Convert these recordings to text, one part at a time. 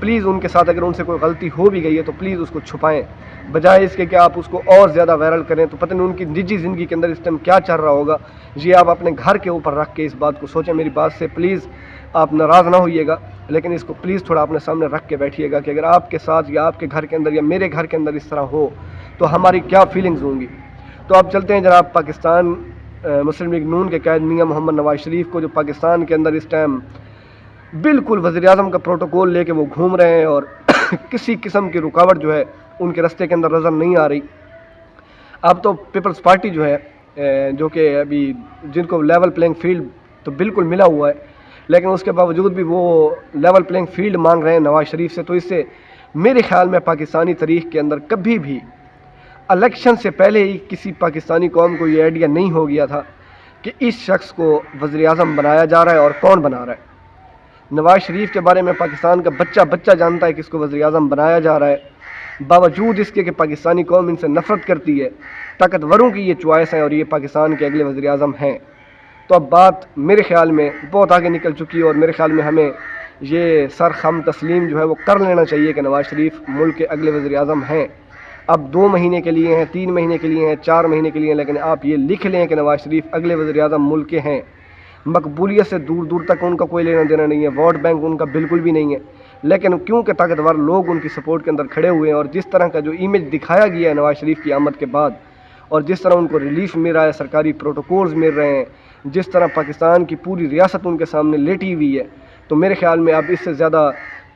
Please ان کے ساتھ اگر ان سے کوئی غلطی ہو بھی گئی ہے تو پلیز اس کو چھپائیں، بجائے اس کے کہ آپ اس کو اور زیادہ وائرل کریں۔ تو پتہ نہیں ان کی نجی زندگی کے اندر اس ٹائم کیا چل رہا ہوگا، یہ آپ اپنے گھر کے اوپر رکھ کے اس بات کو سوچیں۔ میری بات سے پلیز آپ ناراض نہ ہوئیے گا، لیکن اس کو پلیز تھوڑا اپنے سامنے رکھ کے بیٹھیے گا کہ اگر آپ کے ساتھ یا آپ کے گھر کے اندر یا میرے گھر کے اندر اس طرح ہو تو ہماری کیا فیلنگز ہوں گی۔ تو آپ چلتے ہیں جناب پاکستان مسلم لیگ نون کے قائد میاں محمد نواز شریف کو، جو پاکستان کے اندر اس ٹائم بالکل وزیر اعظم کا پروٹوکول لے کے وہ گھوم رہے ہیں اور کسی قسم کی رکاوٹ جو ہے ان کے راستے کے اندر نظر نہیں آ رہی۔ اب تو پیپلز پارٹی جو ہے جو کہ ابھی جن کو لیول پلینگ فیلڈ تو بالکل ملا ہوا ہے، لیکن اس کے باوجود بھی وہ لیول پلینگ فیلڈ مانگ رہے ہیں نواز شریف سے، تو اس سے میرے خیال میں پاکستانی تاریخ کے اندر کبھی بھی الیکشن سے پہلے ہی کسی پاکستانی قوم کو یہ آئیڈیا نہیں ہو گیا تھا کہ اس شخص کو وزیر اعظم بنایا جا رہا ہے اور کون بنا رہا ہے۔ نواز شریف کے بارے میں پاکستان کا بچہ جانتا ہے کہ اس کو وزیر اعظم بنایا جا رہا ہے، باوجود اس کے کہ پاکستانی قوم ان سے نفرت کرتی ہے۔ طاقتوروں کی یہ چوائس ہے اور یہ پاکستان کے اگلے وزیر اعظم ہیں۔ تو اب بات میرے خیال میں بہت آگے نکل چکی ہے اور میرے خیال میں ہمیں یہ سرخم تسلیم جو ہے وہ کر لینا چاہیے کہ نواز شریف ملک کے اگلے وزیر اعظم ہیں۔ اب 2 مہینے کے لیے ہیں، 3 مہینے کے لیے ہیں، 4 مہینے کے لیے ہیں، لیکن آپ یہ لکھ لیں کہ نواز شریف اگلے وزیر اعظم ملک کے ہیں۔ مقبولیت سے دور دور تک ان کا کوئی لینا دینا نہیں ہے، ووٹ بینک ان کا بالکل بھی نہیں ہے، لیکن کیونکہ طاقتور لوگ ان کی سپورٹ کے اندر کھڑے ہوئے ہیں اور جس طرح کا جو امیج دکھایا گیا ہے نواز شریف کی آمد کے بعد اور جس طرح ان کو ریلیف مل رہا ہے، سرکاری پروٹوکولز مل رہے ہیں، جس طرح پاکستان کی پوری ریاست ان کے سامنے لیٹی ہوئی ہے، تو میرے خیال میں اب اس سے زیادہ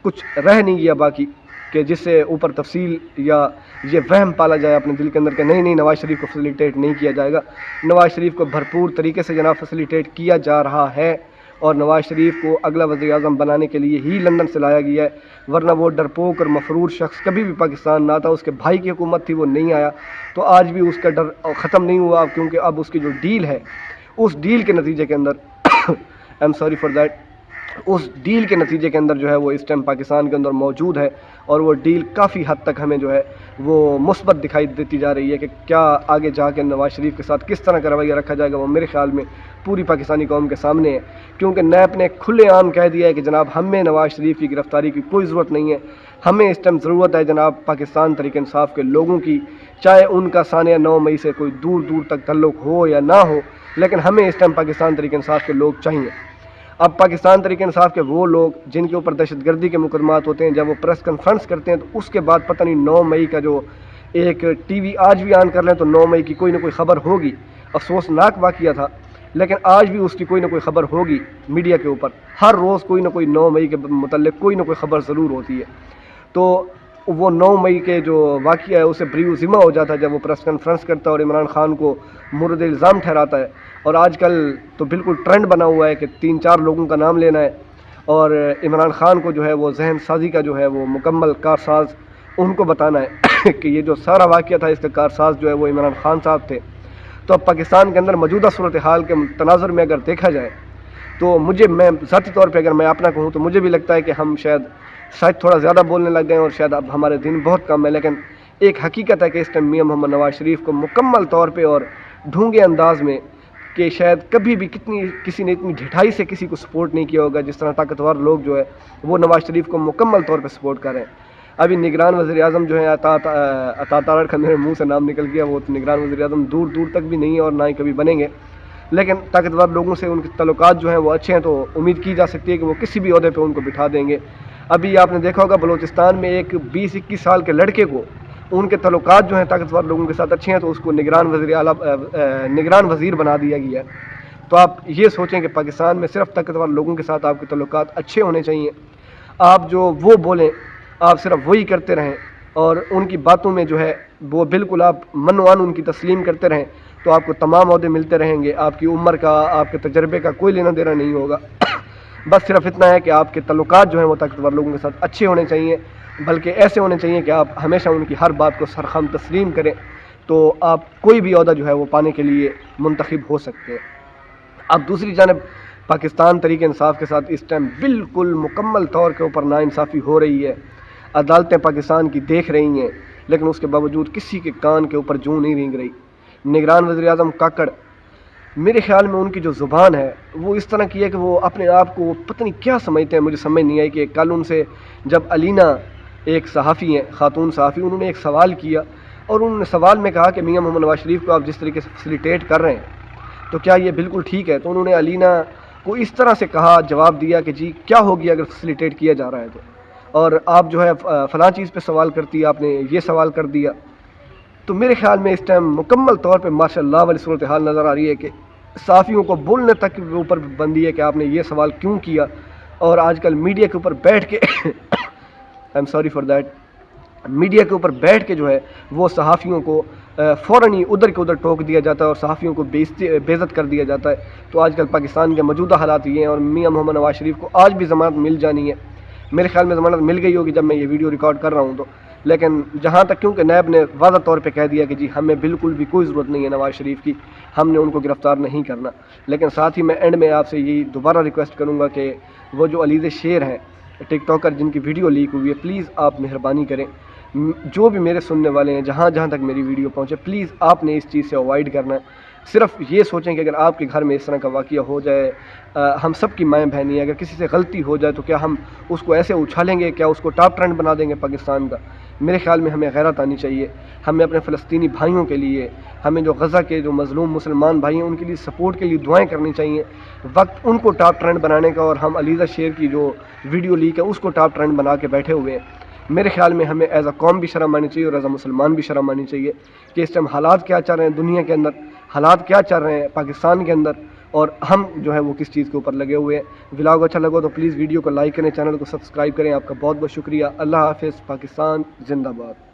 کچھ رہ نہیں گیا باقی کہ جس سے اوپر تفصیل یا یہ وہم پالا جائے اپنے دل کے اندر کہ نہیں نواز شریف کو فیسیلیٹیٹ نہیں کیا جائے گا۔ نواز شریف کو بھرپور طریقے سے جناب فیسیلیٹیٹ کیا جا رہا ہے اور نواز شریف کو اگلا وزیر اعظم بنانے کے لیے ہی لندن سے لایا گیا ہے، ورنہ وہ ڈرپوک اور مفرور شخص کبھی بھی پاکستان نہ آتا۔ اس کے بھائی کی حکومت تھی، وہ نہیں آیا، تو آج بھی اس کا ڈر ختم نہیں ہوا، کیونکہ اب اس کی جو ڈیل ہے اس ڈیل کے نتیجے کے اندر اس ڈیل کے نتیجے کے اندر جو ہے وہ اس ٹائم پاکستان کے اندر موجود ہے اور وہ ڈیل کافی حد تک ہمیں جو ہے وہ مثبت دکھائی دیتی جا رہی ہے کہ کیا آگے جا کے نواز شریف کے ساتھ کس طرح کا رویہ رکھا جائے گا، وہ میرے خیال میں پوری پاکستانی قوم کے سامنے ہے، کیونکہ نیب نے کھلے عام کہہ دیا ہے کہ جناب ہمیں نواز شریف کی گرفتاری کی کوئی ضرورت نہیں ہے، ہمیں اس ٹائم ضرورت ہے جناب پاکستان تحریک انصاف کے لوگوں کی، چاہے ان کا سانیہ 9 مئی سے کوئی دور دور تک تعلق ہو یا نہ ہو، لیکن ہمیں اس ٹائم پاکستان تحریک انصاف کے لوگ چاہیے۔ اب پاکستان تحریک انصاف کے وہ لوگ جن کے اوپر دہشت گردی کے مقدمات ہوتے ہیں، جب وہ پریس کانفرنس کرتے ہیں تو اس کے بعد پتہ نہیں 9 مئی کا جو ایک ٹی وی آج بھی آن کر لیں تو 9 مئی کی کوئی نہ کوئی خبر ہوگی، افسوسناک واقعہ تھا لیکن آج بھی اس کی کوئی نہ کوئی خبر ہوگی میڈیا کے اوپر، ہر روز کوئی نہ کوئی 9 مئی کے متعلق کوئی نہ کوئی خبر ضرور ہوتی ہے۔ تو وہ 9 مئی کے جو واقعہ ہے اسے بریو ذمہ ہو جاتا ہے جب وہ پریس کانفرنس کرتا ہے اور عمران خان کو مورد الزام ٹھہراتا ہے، اور آج کل تو بالکل ٹرینڈ بنا ہوا ہے کہ 3-4 لوگوں کا نام لینا ہے اور عمران خان کو جو ہے وہ ذہن سازی کا جو ہے وہ مکمل کارساز ان کو بتانا ہے کہ یہ جو سارا واقعہ تھا اس کا کارساز جو ہے وہ عمران خان صاحب تھے۔ تو اب پاکستان کے اندر موجودہ صورتحال کے تناظر میں اگر دیکھا جائے تو میں ذاتی طور پہ اگر میں اپنا کہوں تو مجھے بھی لگتا ہے کہ ہم شاید تھوڑا زیادہ بولنے لگ گئے ہیں اور شاید اب ہمارے دن بہت کم ہے، لیکن ایک حقیقت ہے کہ اس ٹائم میاں محمد نواز شریف کو مکمل طور پہ اور ڈھونگے انداز میں کہ شاید کبھی بھی کسی نے اتنی ڈھٹائی سے کسی کو سپورٹ نہیں کیا ہوگا جس طرح طاقتور لوگ جو ہے وہ نواز شریف کو مکمل طور پہ سپورٹ کر رہے ہیں۔ ابھی نگران وزیر اعظم جو ہے عطا تارڑ کا میرے منہ سے نام نکل گیا، وہ نگران وزیر اعظم دور دور تک بھی نہیں ہے اور نہ ہی کبھی بنیں گے، لیکن طاقتور لوگوں سے ان کے تعلقات جو ہیں وہ اچھے ہیں، تو امید کی جا سکتی ہے کہ وہ کسی بھی عہدے پہ ان کو بٹھا دیں گے۔ ابھی آپ نے دیکھا ہوگا بلوچستان میں ایک 20-21 سال کے لڑکے کو ان کے تعلقات جو ہیں طاقتور لوگوں کے ساتھ اچھے ہیں تو اس کو نگران وزیر بنا دیا گیا ہے۔ تو آپ یہ سوچیں کہ پاکستان میں صرف طاقتور لوگوں کے ساتھ آپ کے تعلقات اچھے ہونے چاہیے، آپ جو وہ بولیں آپ صرف وہی کرتے رہیں اور ان کی باتوں میں جو ہے وہ بالکل آپ منوان ان کی تسلیم کرتے رہیں تو آپ کو تمام عہدے ملتے رہیں گے، آپ کی عمر کا آپ کے تجربے کا کوئی لینا دینا نہیں ہوگا۔ بس صرف اتنا ہے کہ آپ کے تعلقات جو ہیں وہ طاقتور لوگوں کے ساتھ اچھے ہونے چاہیے، بلکہ ایسے ہونے چاہیے کہ آپ ہمیشہ ان کی ہر بات کو سرخم تسلیم کریں، تو آپ کوئی بھی عہدہ جو ہے وہ پانے کے لیے منتخب ہو سکتے ہیں۔ اب دوسری جانب پاکستان تحریک انصاف کے ساتھ اس ٹائم بالکل مکمل طور کے اوپر ناانصافی ہو رہی ہے، عدالتیں پاکستان کی دیکھ رہی ہیں لیکن اس کے باوجود کسی کے کان کے اوپر جوں نہیں رینگ رہی۔ نگران وزیر اعظم کاکڑ میرے خیال میں ان کی جو زبان ہے وہ اس طرح کی ہے کہ وہ اپنے آپ کو پتہ نہیں کیا سمجھتے ہیں. مجھے سمجھ نہیں آئی کہ کل ان سے جب علینا ایک صحافی ہیں، خاتون صحافی، انہوں نے ایک سوال کیا اور انہوں نے سوال میں کہا کہ میاں محمد نواز شریف کو آپ جس طریقے سے فیسیلیٹیٹ کر رہے ہیں تو کیا یہ بالکل ٹھیک ہے؟ تو انہوں نے علینا کو اس طرح سے کہا، جواب دیا کہ جی کیا ہو گیا اگر فیسیلیٹیٹ کیا جا رہا ہے تو، اور آپ جو ہے فلاں چیز پہ سوال کرتی ہے، آپ نے یہ سوال کر دیا. تو میرے خیال میں اس ٹائم مکمل طور پہ ماشاء اللہ والی صورتحال نظر آ رہی ہے کہ صحافیوں کو بولنے تک کے اوپر بندی ہے کہ آپ نے یہ سوال کیوں کیا. اور آج کل میڈیا کے اوپر بیٹھ کے I am sorry for that, media کے اوپر بیٹھ کے جو ہے وہ صحافیوں کو فوراً ہی ادھر کے ادھر ٹوک دیا جاتا ہے اور صحافیوں کو بےعزت کر دیا جاتا ہے. تو آج کل پاکستان کے موجودہ حالات یہ ہیں، اور میاں محمد نواز شریف کو آج بھی ضمانت مل جانی ہے. میرے خیال میں ضمانت مل گئی ہوگی جب میں یہ ویڈیو ریکارڈ کر رہا ہوں تو، لیکن جہاں تک کیونکہ نیب نے واضح طور پہ کہہ دیا کہ جی ہمیں بالکل بھی کوئی ضرورت نہیں ہے نواز شریف کی، ہم نے ان کو گرفتار نہیں کرنا. لیکن ساتھ ہی میں اینڈ میں آپ سے یہی دوبارہ ریکویسٹ کروں گا کہ وہ جو علیز شیر ہیں ٹک ٹاکر جن کی ویڈیو لیک ہوئی ہے، پلیز آپ مہربانی کریں، جو بھی میرے سننے والے ہیں جہاں جہاں تک میری ویڈیو پہنچے، پلیز آپ نے اس چیز سے اوائڈ کرنا ہے. صرف یہ سوچیں کہ اگر آپ کے گھر میں اس طرح کا واقعہ ہو جائے، ہم سب کی مائیں بہنیں ہیں، اگر کسی سے غلطی ہو جائے تو کیا ہم اس کو ایسے اچھالیں گے؟ کیا اس کو ٹاپ ٹرینڈ بنا دیں گے پاکستان کا؟ میرے خیال میں ہمیں غیرت آنی چاہیے. ہمیں اپنے فلسطینی بھائیوں کے لیے، ہمیں جو غزہ کے جو مظلوم مسلمان بھائی ہیں ان کے لیے سپورٹ کے لیے دعائیں کرنی چاہیے. وقت ان کو ٹاپ ٹرینڈ بنانے کا، اور ہم علیزہ شیر کی جو ویڈیو لیک ہے اس کو ٹاپ ٹرینڈ بنا کے بیٹھے ہوئے ہیں. میرے خیال میں ہمیں ایز اے قوم بھی شرم آنی چاہیے اور ایز اے مسلمان بھی شرم آنی چاہیے کہ اس ٹائم حالات کیا چل رہے ہیں دنیا کے اندر، حالات کیا چل رہے ہیں پاکستان کے اندر، اور ہم جو ہے وہ کس چیز کے اوپر لگے ہوئے ہیں. ولاگ اچھا لگا تو پلیز ویڈیو کو لائک کریں، چینل کو سبسکرائب کریں. آپ کا بہت بہت شکریہ. اللہ حافظ. پاکستان زندہ باد.